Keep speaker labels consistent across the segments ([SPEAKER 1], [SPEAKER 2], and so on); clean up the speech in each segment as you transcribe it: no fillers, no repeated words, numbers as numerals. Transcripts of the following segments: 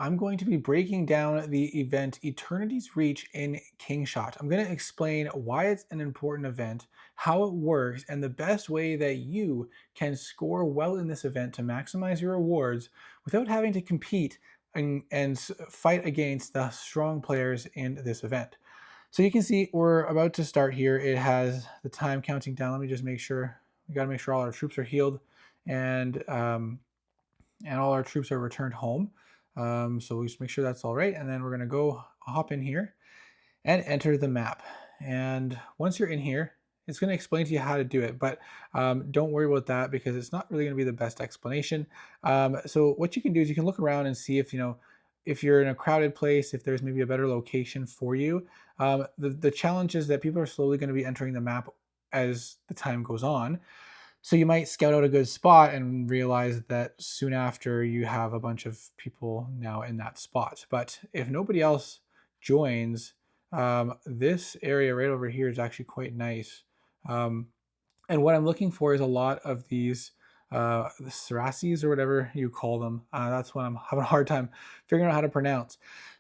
[SPEAKER 1] I'm going to be breaking down the event Eternity's Reach in Kingshot. I'm going to explain why it's an important event, how it works, and the best way that you can score well in this event to maximize your rewards without having to compete and fight against the strong players in this event. So you can see we're about to start here. It has the time counting down. Let me just make sure. We got to make sure all our troops are healed and um, and all our troops are returned home. So we just make sure that's all right. And then we're going to go hop in here and enter the map. And once you're in here, it's going to explain to you how to do it, but don't worry about that because it's not really going to be the best explanation. So what you can do is you can look around and see if, if you're in a crowded place, if there's maybe a better location for you. The challenge is that people are slowly going to be entering the map as the time goes on. So you might scout out a good spot and realize that soon after you have a bunch of people now in that spot. But if nobody else joins, this area right over here is actually quite nice. Um, and what I'm looking for is a lot of these the Sarasis or whatever you call them. That's what I'm having a hard time figuring out how to pronounce.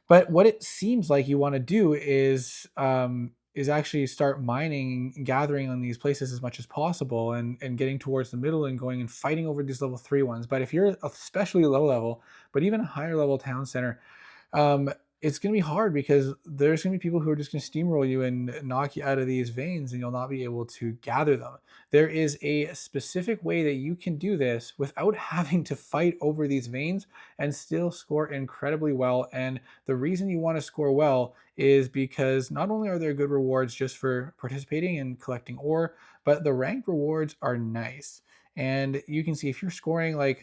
[SPEAKER 1] But what it seems like you want to do is actually start mining and gathering on these places as much as possible and getting towards the middle and going and fighting over these level 3 ones. But if you're especially low level, but even a higher level town center, um, it's going to be hard because there's going to be people who are just going to steamroll you and knock you out of these veins and you'll not be able to gather them. There is a specific way that you can do this without having to fight over these veins and still score incredibly well. And the reason you want to score well is because not only are there good rewards just for participating and collecting ore, but the ranked rewards are nice. And you can see if you're scoring like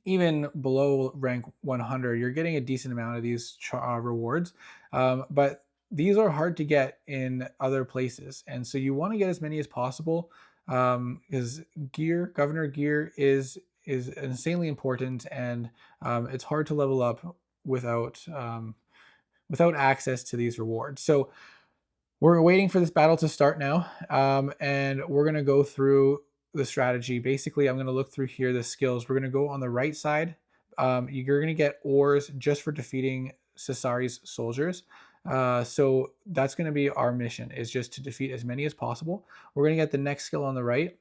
[SPEAKER 1] even below rank 100, you're getting a decent amount of these rewards. But these are hard to get in other places. And so you want to get as many as possible because governor gear is insanely important, and it's hard to level up without access to these rewards. So we're waiting for this battle to start now, and we're going to go through the strategy. Basically, I'm going to look through here the skills. We're going to go on the right side. You're going to get ores just for defeating Cesari's soldiers. So that's going to be our mission, is just to defeat as many as possible. We're going to get the next skill on the right,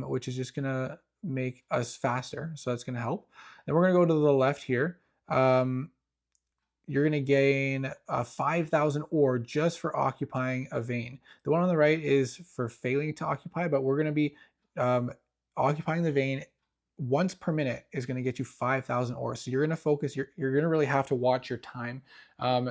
[SPEAKER 1] which is just going to make us faster. So that's going to help. Then we're going to go to the left here. You're going to gain 5,000 ore just for occupying a vein. The one on the right is for failing to occupy, but we're going to be occupying the vein once per minute is going to get you 5,000 ore. So you're going to focus, you're going to really have to watch your time.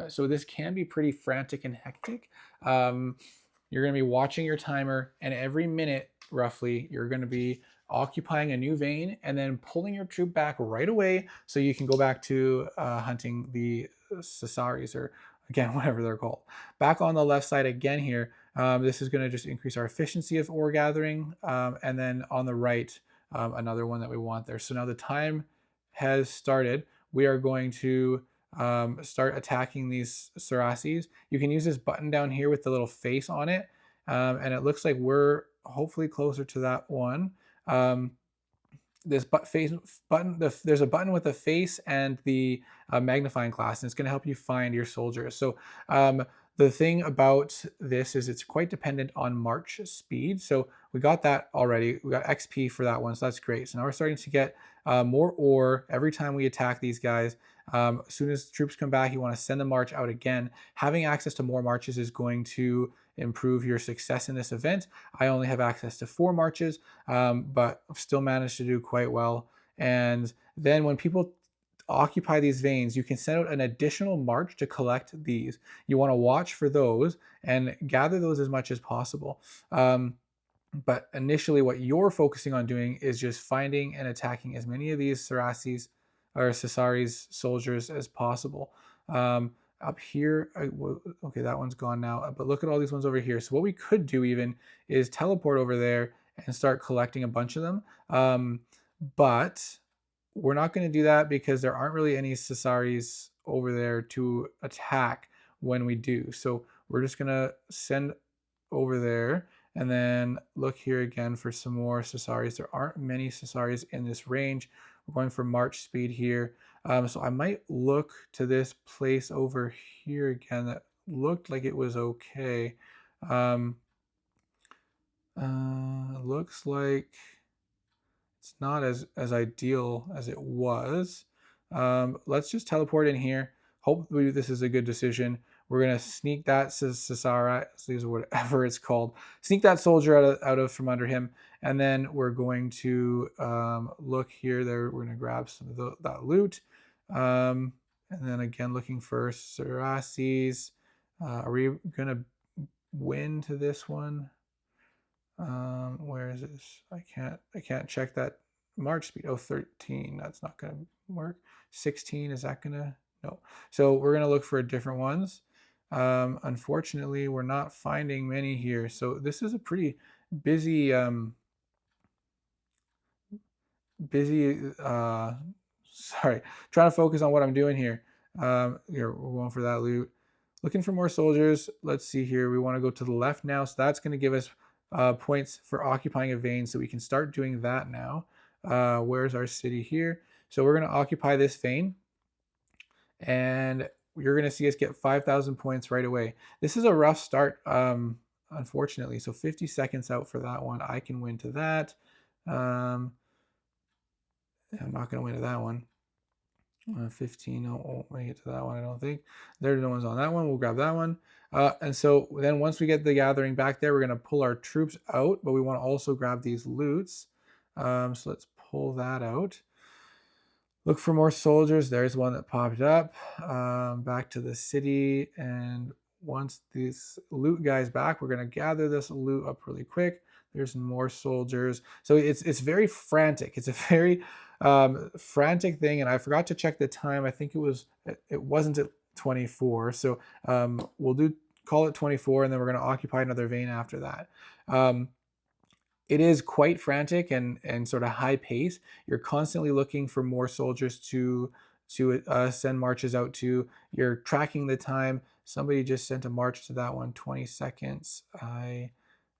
[SPEAKER 1] So this can be pretty frantic and hectic. You're going to be watching your timer, and every minute roughly, you're going to be occupying a new vein and then pulling your troop back right away so you can go back to hunting the Cesaris, or again, whatever they're called. Back on the left side again here, this is going to just increase our efficiency of ore gathering. And then on the right, another one that we want there. So now the time has started. We are going to start attacking these Sarasis. You can use this button down here with the little face on it. And it looks like we're hopefully closer to that one. This button, there's a button with a face and the magnifying glass, and it's going to help you find your soldiers. So the thing about this is it's quite dependent on march speed. So we got that already. We got XP for that one, so that's great. So now we're starting to get more ore every time we attack these guys. As soon as troops come back, you want to send the march out again. Having access to more marches is going to improve your success in this event. I only have access to 4 marches, but still managed to do quite well. And then when people occupy these veins, you can send out an additional march to collect these. You want to watch for those and gather those as much as possible. But initially what you're focusing on doing is just finding and attacking as many of these Sarasis or Cesari's soldiers as possible. Up here, okay, that one's gone now, but look at all these ones over here. So what we could do even is teleport over there and start collecting a bunch of them. But we're not going to do that because there aren't really any Cesaris over there to attack when we do. So we're just going to send over there and then look here again for some more Cesaris. There aren't many Cesaris in this range. We're going for march speed here. So I might look to this place over here again that looked like it was okay. Looks like it's not as ideal as it was. Let's just teleport in here. Hopefully this is a good decision. We're gonna sneak that Sasara, whatever it's called, sneak that soldier out of from under him, and then we're going to look here. There, we're gonna grab some of that loot, and then again looking for Sarasis. Are we gonna win to this one? Where is this? I can't check that march speed. Oh, 13. That's not gonna work. 16, is that gonna? No. So we're gonna look for different ones. Unfortunately, we're not finding many here. So this is a pretty busy sorry, trying to focus on what I'm doing here. Here, we're going for that loot. Looking for more soldiers. Let's see here. We want to go to the left now. So that's going to give us points for occupying a vein. So we can start doing that now. Where's our city here? So we're going to occupy this vein. And you're going to see us get 5,000 points right away. This is a rough start, unfortunately. So 50 seconds out for that one. I can win to that. I'm not going to win to that one. 15, I won't make it to that one, I don't think. There are no ones on that one. We'll grab that one. And so then once we get the gathering back there, we're going to pull our troops out, but we want to also grab these loots. So let's pull that out. Look for more soldiers. There's one that popped up. Back to the city. And once this loot guy's back, we're going to gather this loot up really quick. There's more soldiers. So it's very frantic. It's a very frantic thing. And I forgot to check the time. I think it wasn't at 24. So we'll call it 24, and then we're going to occupy another vein after that. It is quite frantic and sort of high pace. You're constantly looking for more soldiers to send marches out to. You're tracking the time. Somebody just sent a march to that one, 20 seconds. I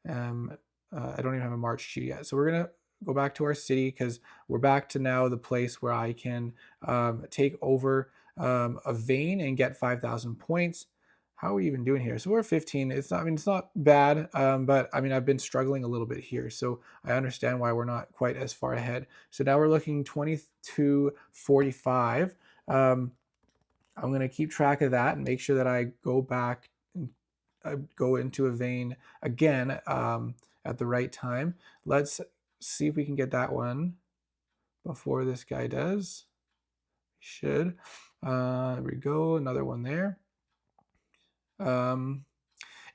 [SPEAKER 1] don't even have a march queue yet. So we're going to go back to our city because we're back to now the place where I can take over a vein and get 5,000 points. How are we even doing here? So we're 15. It's not bad, but I mean, I've been struggling a little bit here. So I understand why we're not quite as far ahead. So now we're looking 22:45. I'm going to keep track of that and make sure that I go back and go into a vein again at the right time. Let's see if we can get that one before this guy does. Should. There we go. Another one there. And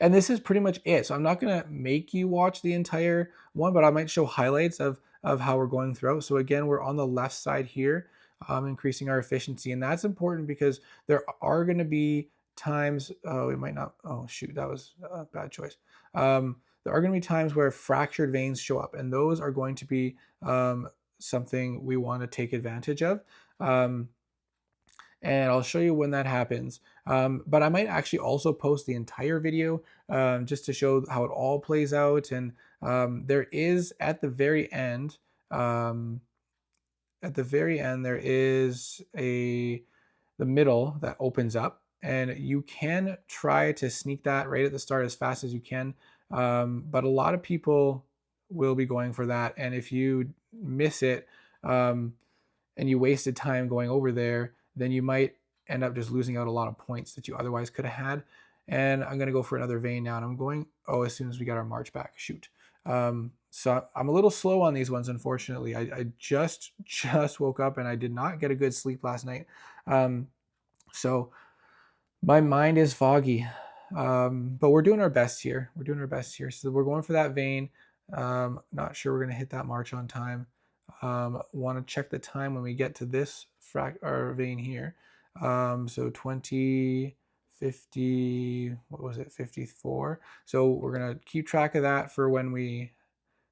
[SPEAKER 1] this is pretty much it. So I'm not going to make you watch the entire one, but I might show highlights of how we're going throughout. So again, we're on the left side here, increasing our efficiency. And that's important because there are going to be times, we might not, oh shoot, that was a bad choice. There are going to be times where fractured veins show up, and those are going to be something we want to take advantage of. And I'll show you when that happens. But I might actually also post the entire video just to show how it all plays out. And there is at the very end, there is the middle that opens up, and you can try to sneak that right at the start as fast as you can. But a lot of people will be going for that. And if you miss it and you wasted time going over there, then you might end up just losing out a lot of points that you otherwise could have had. And I'm going to go for another vein now. And I'm going, as soon as we get our march back, shoot. So I'm a little slow on these ones, unfortunately. I just woke up and I did not get a good sleep last night. So my mind is foggy. But we're doing our best here. So we're going for that vein. Not sure we're going to hit that march on time. Want to check the time when we get to this vein here. So 20, 50, what was it, 54. So we're going to keep track of that for when we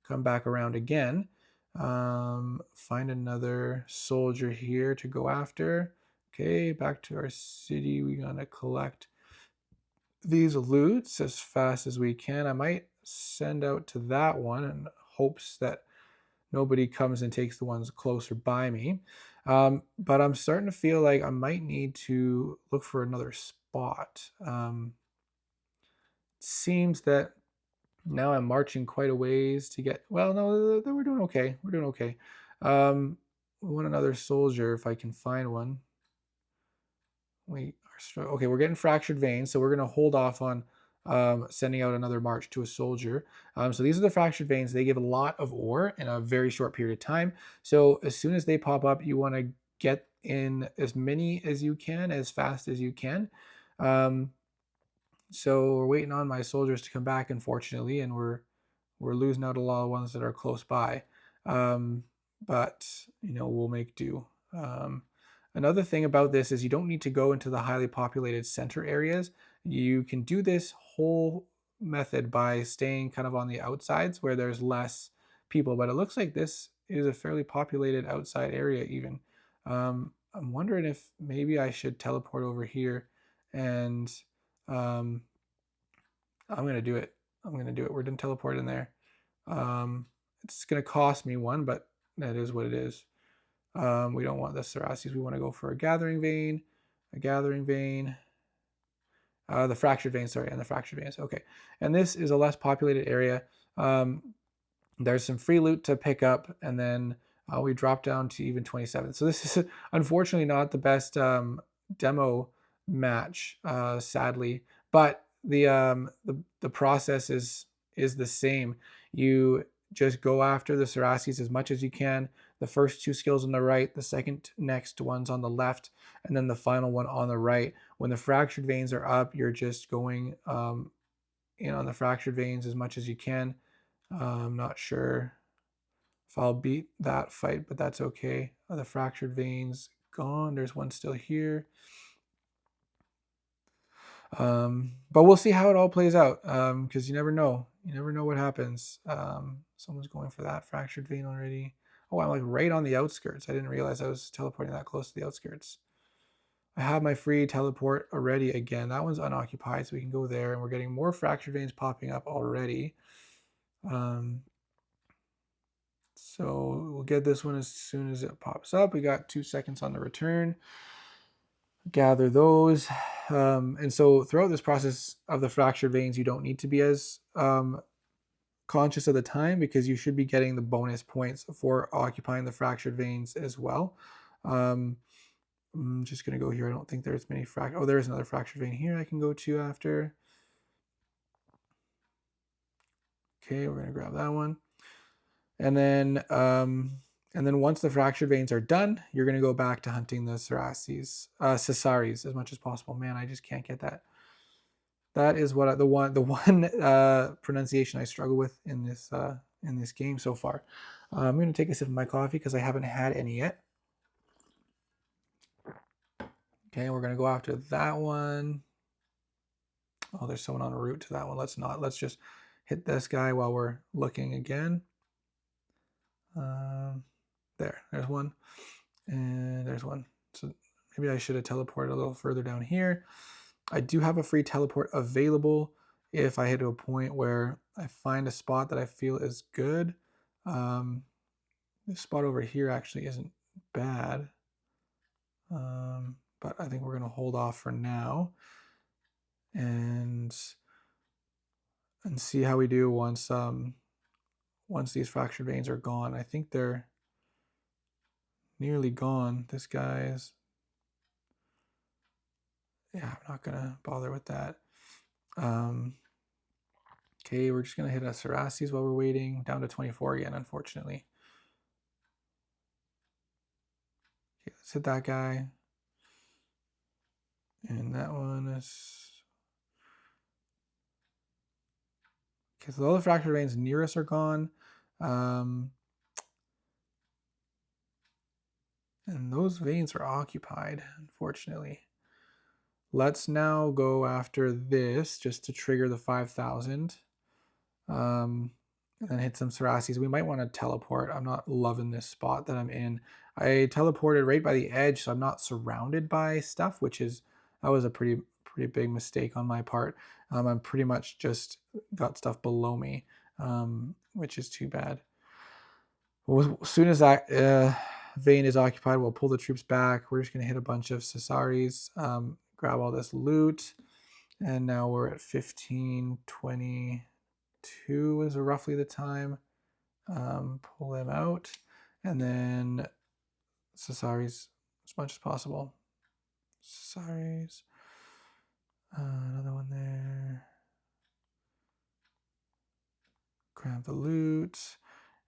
[SPEAKER 1] come back around again. Find another soldier here to go after. Okay, back to our city. We're going to collect these loots as fast as we can. I might send out to that one in hopes that nobody comes and takes the ones closer by me. But I'm starting to feel like I might need to look for another spot. Seems that now I'm marching quite a ways to get, well, no, we're doing okay. We're doing okay. We want another soldier if I can find one. Okay, we're getting fractured veins, so we're going to hold off on sending out another march to a soldier. So these are the fractured veins. They give a lot of ore in a very short period of time. So as soon as they pop up, you want to get in as many as you can, as fast as you can. So we're waiting on my soldiers to come back, unfortunately, and we're losing out a lot of ones that are close by. But we'll make do. Another thing about this is you don't need to go into the highly populated center areas. You can do this whole method by staying kind of on the outsides where there's less people. But it looks like this is a fairly populated outside area even. I'm wondering if maybe I should teleport over here, and I'm going to do it. We're going to teleport in there. It's going to cost me one, but that is what it is. We don't want the Cerastes. We want to go for a gathering vein, the fractured vein, sorry, and the fractured veins. Okay, and this is a less populated area. There's some free loot to pick up, and then we drop down to even 27. So this is unfortunately not the best demo match, sadly, but the process is the same. You just go after the Cerastes as much as you can. The first two skills on the right, the second next ones on the left, and then the final one on the right. When the fractured veins are up, you're just going in on the fractured veins as much as you can. I'm not sure if I'll beat that fight, but that's okay. The fractured veins gone. There's one still here. But we'll see how it all plays out, because you never know. You never know what happens. Someone's going for that fractured vein already. Oh, I'm like right on the outskirts. I didn't realize I was teleporting that close to the outskirts. I have my free teleport already again. That one's unoccupied, so we can go there, and we're getting more fractured veins popping up already. So we'll get this one as soon as it pops up. We got 2 seconds on the return. Gather those. And so throughout this process of the fractured veins, you don't need to be as conscious of the time, because you should be getting the bonus points for occupying the fractured veins as well. I'm just going to go here. I don't think there's many oh, there's another fractured vein here I can go to after. Okay, we're going to grab that one. And then once the fractured veins are done, you're going to go back to hunting the Cerastes, Cesares as much as possible. Man, I just can't get that. That is what the one pronunciation I struggle with in this game so far. I'm going to take a sip of my coffee because I haven't had any yet. Okay, we're going to go after that one. Oh, there's someone on route to that one. Let's just hit this guy while we're looking again. There's one, and there's one. So maybe I should have teleported a little further down here. I do have a free teleport available if I hit to a point where I find a spot that I feel is good. This spot over here actually isn't bad, but I think we're going to hold off for now and see how we do once these fractured veins are gone. I think they're nearly gone. This guy is, yeah, I'm not gonna bother with that. Okay, we're just gonna hit a Cerastes while we're waiting. Down to 24 again, unfortunately. Okay, let's hit that guy. And that one is... Okay, so all the fractured veins near us are gone. And those veins are occupied, unfortunately. Let's now go after this just to trigger the 5,000. And then hit some Cerastes. We might want to teleport. I'm not loving this spot that I'm in. I teleported right by the edge, so I'm not surrounded by stuff, that was a pretty big mistake on my part. I'm pretty much just got stuff below me, which is too bad. As soon as that vein is occupied, we'll pull the troops back. We're just going to hit a bunch of Cesaris, grab all this loot. And now we're at 1522 is roughly the time. Pull them out. And then Cesaris as much as possible. Cesaris. Another one there. Grab the loot.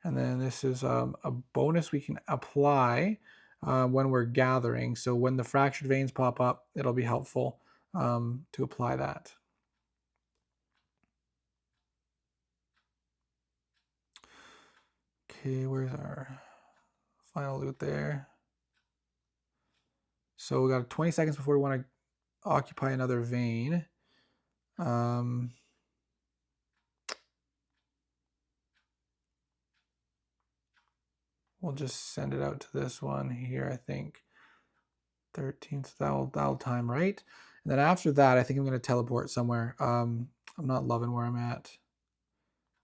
[SPEAKER 1] And then this is a bonus we can apply when we're gathering. So when the fractured veins pop up, it'll be helpful to apply that. Okay, where's our final loot there? So we got 20 seconds before we want to occupy another vein. We'll just send it out to this one here, I think. 13th, that'll time, right? And then after that, I think I'm going to teleport somewhere. I'm not loving where I'm at.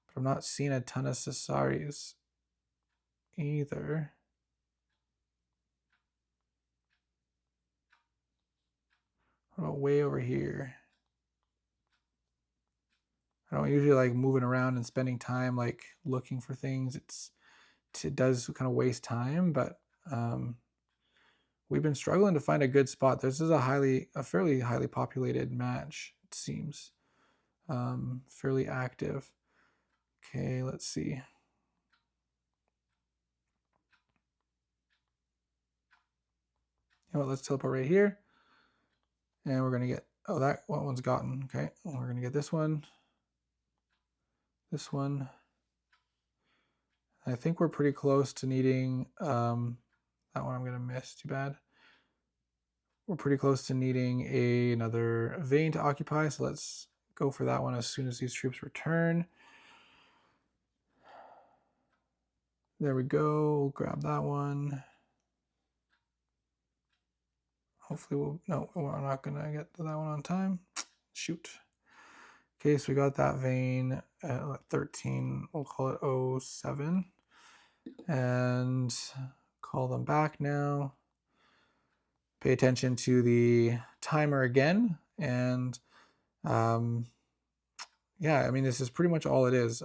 [SPEAKER 1] But I'm not seeing a ton of Cesaris either. What about way over here? I don't usually like moving around and spending time like looking for things. It does kind of waste time, but we've been struggling to find a good spot. This is a fairly highly populated match, it seems. Fairly active. Okay, let's see. You know what, let's teleport right here. And we're gonna get, oh, that one's gotten, okay. We're gonna get this one. This one. I think we're pretty close to needing, that one I'm gonna miss, too bad. We're pretty close to needing another vein to occupy, so let's go for that one as soon as these troops return. There we go, we'll grab that one. Hopefully no, we're not gonna get to that one on time. Shoot. Okay, so we got that vein at 13, we'll call it 07. And call them back now. Pay attention to the timer again. And yeah, I mean, this is pretty much all it is.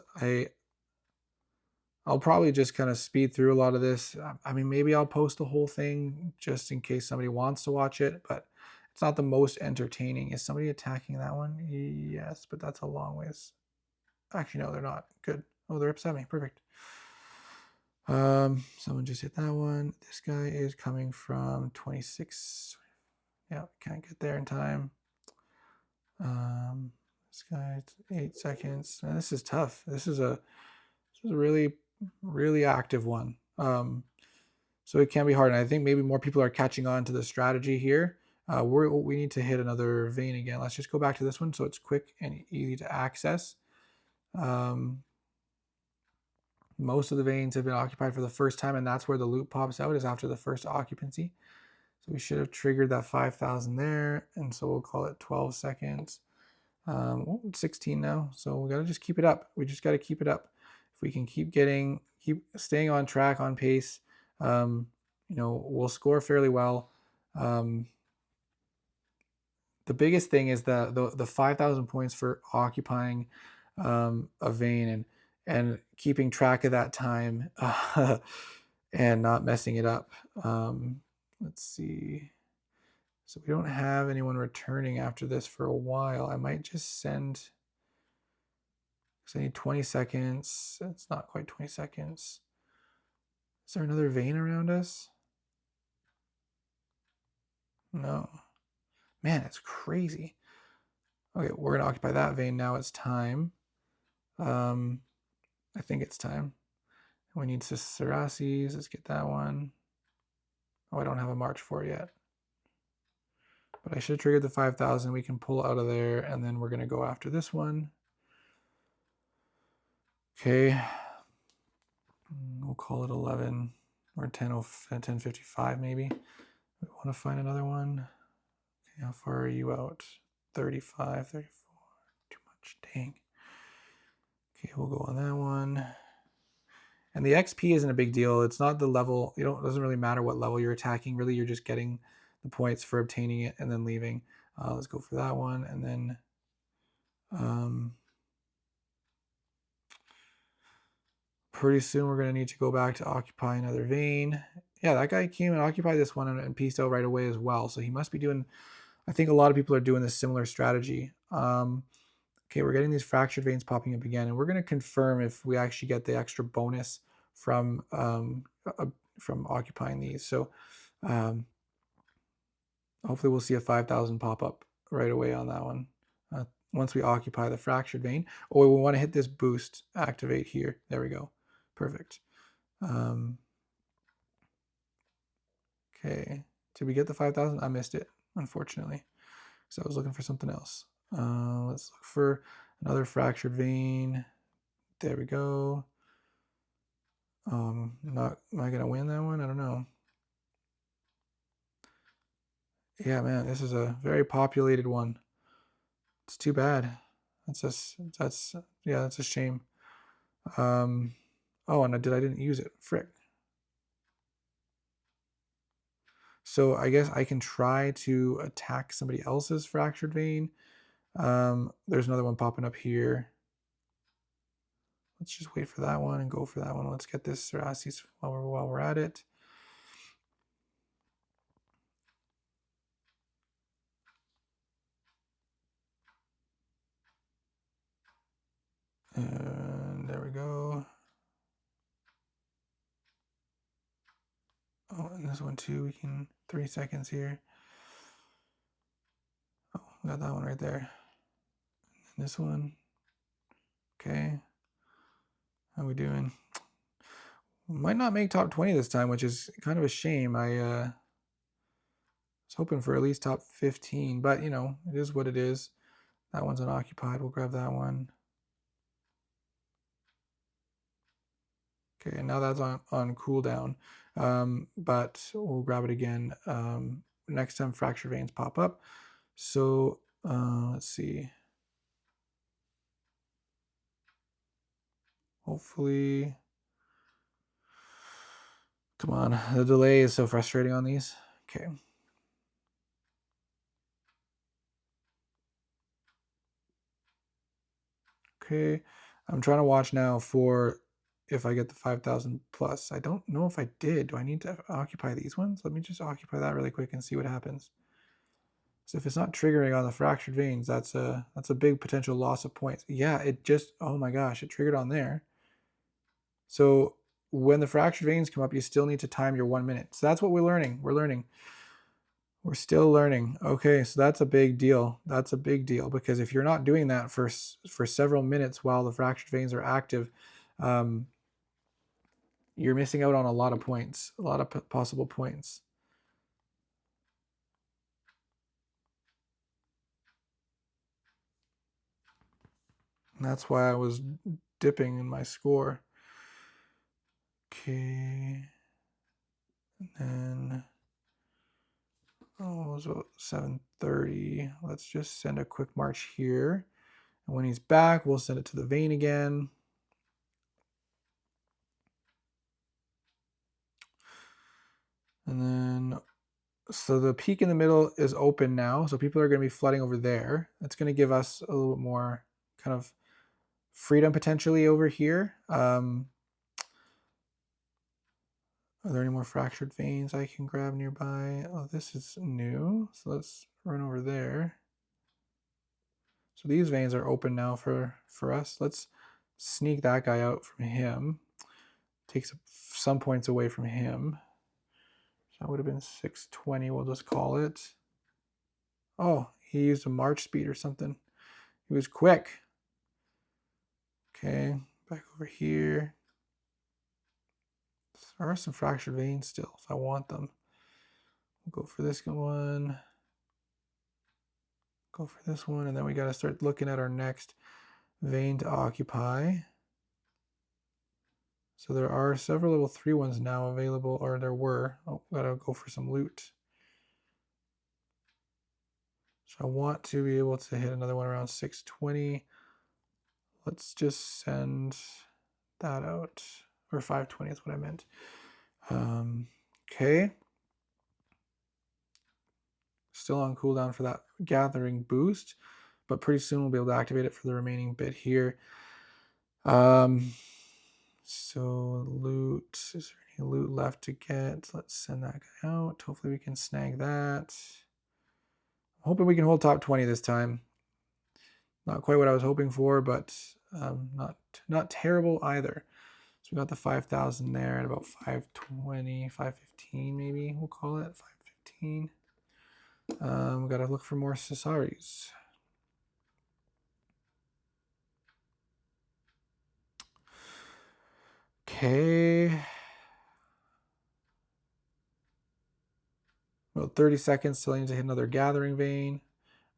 [SPEAKER 1] I'll probably just kind of speed through a lot of this. I mean, maybe I'll post the whole thing just in case somebody wants to watch it, but it's not the most entertaining. Is somebody attacking that one? Yes, but that's a long ways. Actually, no, they're not. Good. Oh, they're upset me. Perfect. Someone just hit that one. This guy is coming from 26. Yeah, can't get there in time. This guy's 8 seconds. Man, this is tough. This is a really, really active one. So it can be hard. And I think maybe more people are catching on to the strategy here. We need to hit another vein again. Let's just go back to this one so it's quick and easy to access. Most of the veins have been occupied for the first time, and that's where the loot pops out, is after the first occupancy. So we should have triggered that 5,000 there, and so we'll call it 12 seconds. 16 now, so we gotta just keep it up. We just gotta keep it up. If we can keep staying on track, on pace, we'll score fairly well. The biggest thing is the 5,000 points for occupying a vein and keeping track of that time and not messing it up. Let's see. So we don't have anyone returning after this for a while. I might just send, because I need 20 seconds. It's not quite 20 seconds. Is there another vein around us? No. Man, it's crazy. Okay, we're going to occupy that vein now. It's time. I think it's time. We need Ceraces. Let's get that one. Oh, I don't have a march for it yet. But I should have triggered the 5,000. We can pull out of there, and then we're going to go after this one. Okay. We'll call it 11 or 10:55 maybe. We want to find another one. Okay, how far are you out? 35, 34. Too much. Dang. Okay, we'll go on that one. And the XP isn't a big deal. It's not the level. It doesn't really matter what level you're attacking. Really, you're just getting the points for obtaining it and then leaving. Let's go for that one. And then pretty soon we're going to need to go back to occupy another vein. Yeah, that guy came and occupied this one and pieced out right away as well. So he must be doing, I think a lot of people are doing this similar strategy. Okay, we're getting these fractured veins popping up again, and we're going to confirm if we actually get the extra bonus from occupying these. So hopefully we'll see a 5,000 pop up right away on that one once we occupy the fractured vein. Oh, we want to hit this boost, activate here. There we go. Perfect. Okay, did we get the 5,000? I missed it, unfortunately, because I was looking for something else. Let's look for another fractured vein. There we am I gonna win that one? I don't know. Yeah, man, this is a very populated one. It's too bad. That's a shame. Oh, and I didn't use it. Frick. So I guess I can try to attack somebody else's fractured vein. There's another one popping up here. Let's just wait for that one and go for that one. Let's get this Cerastes while we're at it. And there we go. Oh, and this one too. We can 3 seconds here. Oh, got that one right there. And this one. Okay. How we doing? Might not make top 20 this time, which is kind of a shame. I was hoping for at least top 15, but you know, it is what it is. That one's unoccupied. We'll grab that one. Okay, and now that's on cooldown, but we'll grab it again next time fracture veins pop up. So let's see. Hopefully, come on. The delay is so frustrating on these. Okay. Okay, I'm trying to watch now for if I get the 5,000 plus. I don't know if I did. Do I need to occupy these ones? Let me just occupy that really quick and see what happens. So if it's not triggering on the fractured veins, that's a big potential loss of points. Yeah, it just, oh my gosh, it triggered on there. So when the fractured veins come up, you still need to time your 1 minute. So that's what we're learning. We're still learning. Okay, so that's a big deal. That's a big deal because if you're not doing that for several minutes while the fractured veins are active, you're missing out on a lot of points, a lot of possible points. And that's why I was dipping in my score. Okay. And then, oh, it was about 7:30. Let's just send a quick march here. And when he's back, we'll send it to the vein again. And then, so the peak in the middle is open now. So people are going to be flooding over there. That's going to give us a little bit more kind of freedom potentially over here. Are there any more fractured veins I can grab nearby? Oh, this is new. So let's run over there. So these veins are open now for us. Let's sneak that guy out from him. Takes some points away from him. So that would have been 620, we'll just call it. Oh, he used a march speed or something. He was quick. Okay, back over here. There are some fractured veins still if I want them. We'll go for this one. Go for this one, and then we got to start looking at our next vein to occupy. So there are several level 3 ones now available, or there were. Oh, gotta go for some loot. So I want to be able to hit another one around 620. Let's just send that out. or 520 is what I meant. Okay. Still on cooldown for that gathering boost, but pretty soon we'll be able to activate it for the remaining bit here. So loot, is there any loot left to get? Let's send that guy out. Hopefully we can snag that. I'm hoping we can hold top 20 this time. Not quite what I was hoping for, but not terrible either. So we got the 5,000 there at about 520, 515 maybe, we'll call it, 515. We gotta look for more Cesaris. Okay. About 30 seconds till I need to hit another gathering vein.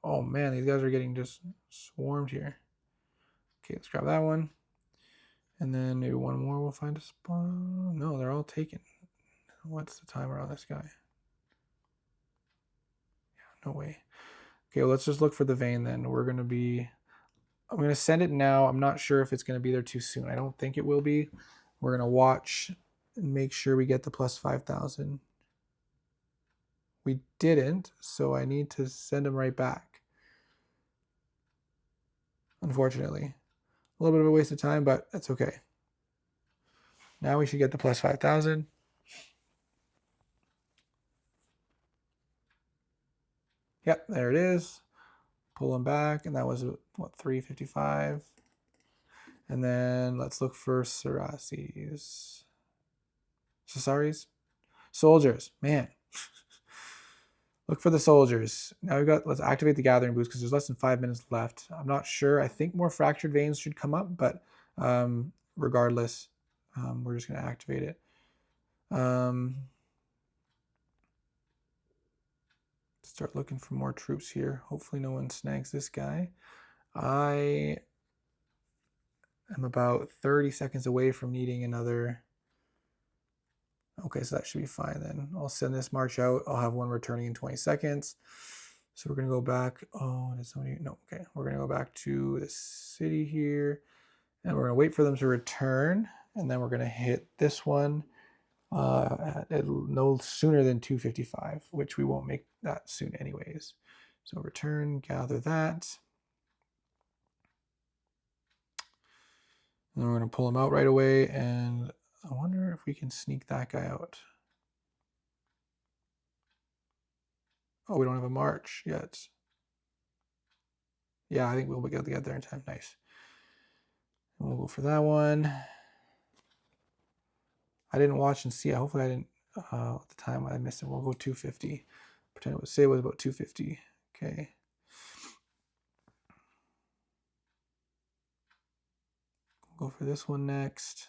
[SPEAKER 1] Oh man, these guys are getting just swarmed here. Okay, let's grab that one. And then maybe one more we'll find a spot. No, they're all taken. What's the timer on this guy? Yeah, no way. Okay, well, let's just look for the vein then. I'm going to send it now. I'm not sure if it's going to be there too soon. I don't think it will be. We're going to watch and make sure we get the plus 5,000. We didn't, so I need to send him right back. Unfortunately. A little bit of a waste of time, but that's okay. Now we should get the plus 5,000. Yep, there it is. Pull them back, and that was, what, 355? And then let's look for Cesaris. Soldiers, man. Look for the soldiers. Now let's activate the gathering boost because there's less than 5 minutes left. I'm not sure. I think more fractured veins should come up, but regardless, we're just going to activate it. Start looking for more troops here. Hopefully no one snags this guy. I am about 30 seconds away from needing another. Okay, so that should be fine then. I'll send this march out. I'll have one returning in 20 seconds. So we're going to go back. Oh, did somebody? No, okay. We're going to go back to the city here. And we're going to wait for them to return. And then we're going to hit this one at no sooner than 255, which we won't make that soon anyways. So return, gather that. And then we're going to pull them out right away. And I wonder if we can sneak that guy out. Oh, we don't have a march yet. Yeah, I think we'll be able to get there in time. Nice. And we'll go for that one. I didn't watch and see. Hopefully I didn't, at the time I missed it. We'll go 250. Pretend it was, say it was about 250. Okay. We'll go for this one next.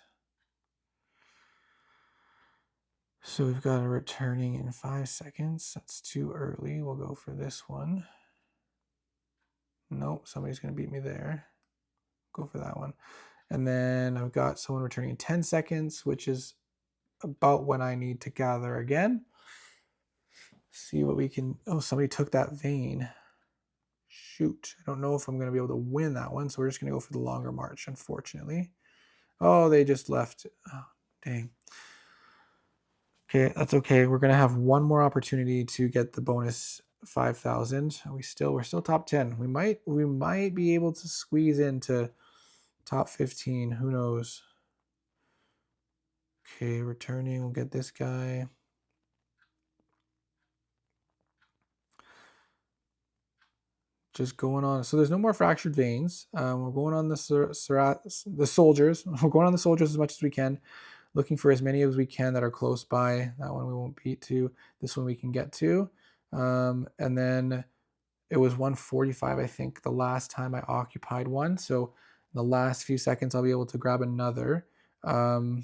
[SPEAKER 1] So we've got a returning in 5 seconds. That's too early. We'll go for this one. Nope, somebody's going to beat me there. Go for that one. And then I've got someone returning in 10 seconds, which is about when I need to gather again. See what we can. Oh, somebody took that vein. Shoot. I don't know if I'm going to be able to win that one, so we're just going to go for the longer march, unfortunately. Oh, they just left. Oh, dang. Okay, that's okay. We're going to have one more opportunity to get the bonus 5,000. We're still top 10. We might be able to squeeze into top 15. Who knows? Okay, returning. We'll get this guy. Just going on. So there's no more fractured veins. We're going on the soldiers. We're going on the soldiers as much as we can, looking for as many as we can that are close by. That one we won't beat to. This one we can get to. And then it was 145, I think, the last time I occupied one. So in the last few seconds, I'll be able to grab another. So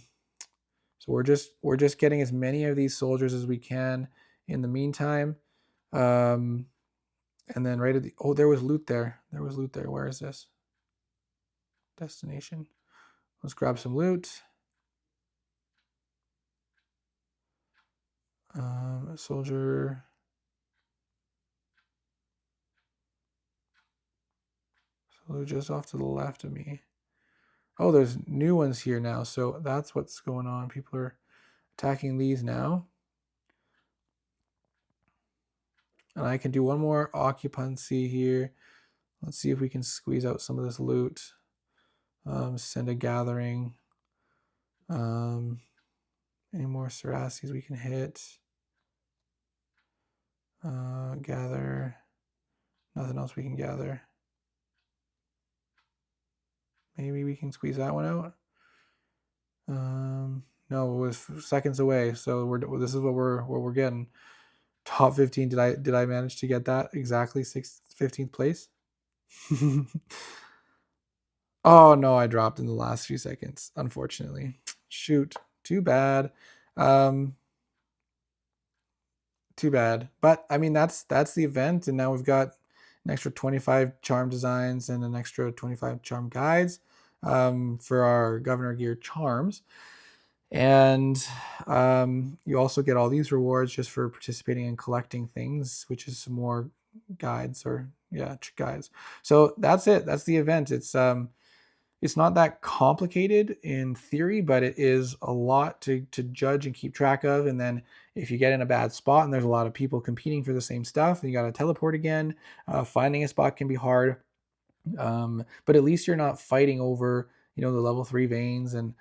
[SPEAKER 1] we're just getting as many of these soldiers as we can in the meantime. And then right at the, oh, there was loot there. There was loot there. Where is this? Destination. Let's grab some loot. A soldier. So just off to the left of me. Oh, there's new ones here now. So that's what's going on. People are attacking these now. And I can do one more occupancy here. Let's see if we can squeeze out some of this loot. Send a gathering. Any more Sarasis we can hit? Gather. Nothing else we can gather. Maybe we can squeeze that one out. No, it was seconds away. So this is what we're getting. Top 15. Did I manage to get that exactly? 15th place. Oh no, I dropped in the last few seconds, unfortunately. Shoot, too bad. Too bad. But I mean, that's the event, and now we've got an extra 25 charm designs and an extra 25 charm guides for our Governor Gear charms. And you also get all these rewards just for participating in collecting things, which is some more guides guides. So that's it. That's the event. It's not that complicated in theory, but it is a lot to judge and keep track of. And then if you get in a bad spot and there's a lot of people competing for the same stuff, and you got to teleport again, finding a spot can be hard. But at least you're not fighting over, the level 3 veins and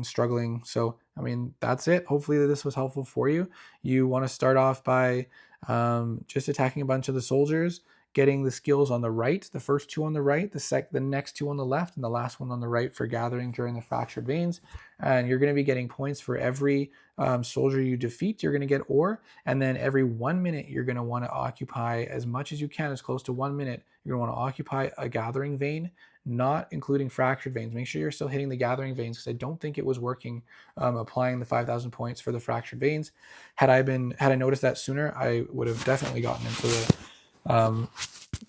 [SPEAKER 1] struggling. So, I mean, that's it. Hopefully this was helpful for you. You want to start off by just attacking a bunch of the soldiers, getting the skills on the right, the first 2 on the right, the next 2 on the left, and the last one on the right for gathering during the fractured veins. And you're going to be getting points for every soldier you defeat. You're going to get ore, and then every 1 minute you're going to want to occupy as much as you can, as close to 1 minute. You're going to want to occupy a gathering vein, not including fractured veins. Make sure you're still hitting the gathering veins, because I don't think it was working applying the 5,000 points for the fractured veins. Had I noticed that sooner, I would have definitely gotten into